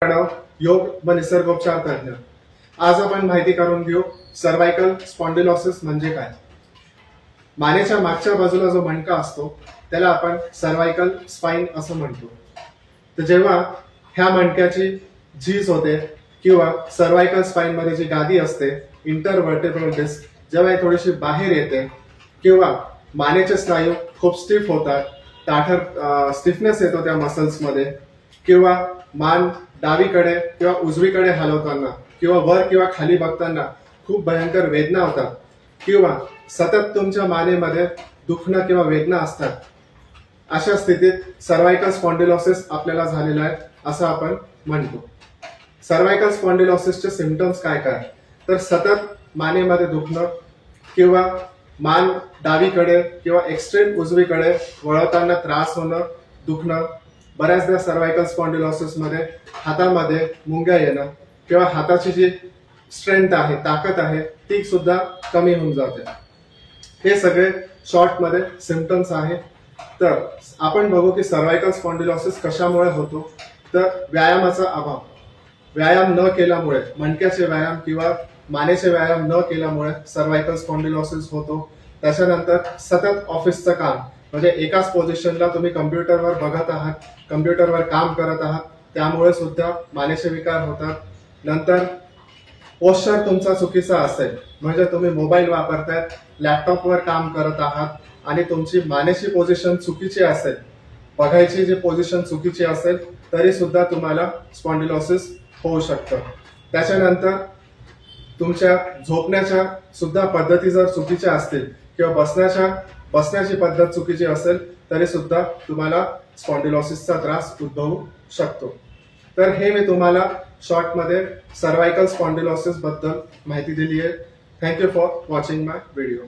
प्रणव, योग व निसर्गोपचार तज्ञ. आज आपण माहिती करून घेऊ सर्वायकल स्पॉन्डिलोसिस म्हणजे काय. मानेच्या मागच्या बाजूला जो मणका असतो त्याला आपण सर्वायकल स्पाइन असं म्हणतो. तर जेव्हा ह्या मणक्याची झीज होते किंवा सर्वायकल स्पाइन मध्ये जी गादी असते इंटरव्हर्टेब्रल डिस्क, जेव्हा ही थोडीशी बाहेर येते किंवा मानेचे स्नायू खूप स्टिफ होतात, ताठर स्टिफनेस येतो त्या मसल्स मध्ये, किंवा मान डावीकडे किंवा उजवीकडे हलवताना किंवा वर किंवा खाली बघताना खूप भयंकर वेदना होतात, किंवा सतत तुमच्या मानेमध्ये दुखणं किंवा वेदना असतात, अशा स्थितीत सर्वायकल स्पॉन्डिलोसिस आपल्याला झालेला आहे असं आपण म्हणतो. सर्वायकल स्पॉन्डिलोसिसचे सिम्पटम्स काय काय, तर सतत मानेमध्ये दुखणं किंवा मान डावीकडे किंवा एक्स्ट्रीम उजवीकडे वळवताना त्रास होणं, दुखणं. बऱ्याचदा सर्वायकल स्पॉन्डिलोसिस मध्ये हातामध्ये मुंग्या येणं किंवा हाताची जी स्ट्रेंथ आहे, ताकद आहे, ती सुद्धा कमी होऊन जाते. हे सगळे शॉर्ट मध्ये सिम्पटम्स आहेत. तर आपण बघू की सर्वायकल स्पॉन्डिलोसिस कशामुळे होतो. तर व्यायामाचा अभाव, व्यायाम न केल्यामुळे, मणक्याचे व्यायाम किंवा मानेचे व्यायाम न केल्यामुळे सर्वायकल स्पॉन्डिलोसिस होतो. त्याच्यानंतर सतत ऑफिसचं काम, म्हणजे एकाच पोझिशनला तुम्ही कम्प्युटरवर बघत आहात, कम्प्युटरवर काम करत आहात, त्यामुळे सुद्धा मानेचे विकार होतात. नंतर पोस्चर तुमचा चुकीचा असेल, म्हणजे तुम्ही मोबाईल वापरतायत, लॅपटॉपवर काम करत आहात आणि तुमची मानेची पोझिशन चुकीची असेल, बघायची जी पोझिशन चुकीची असेल, तरी सुद्धा तुम्हाला स्पॉन्डिलोसिस होऊ शकतं. त्याच्यानंतर तुमच्या झोपण्याच्या सुद्धा पद्धती जर चुकीच्या असतील किंवा बसण्याची पद्धत चुकीची असेल, तरी सुद्धा तुम्हाला स्पॉन्डिलोसिसचा त्रास उद्भवू शकतो. तर हे मी तुम्हाला शॉर्टमध्ये सर्वायकल स्पॉन्डिलोसिस बद्दल माहिती दिली आहे. Thank you for watching my video.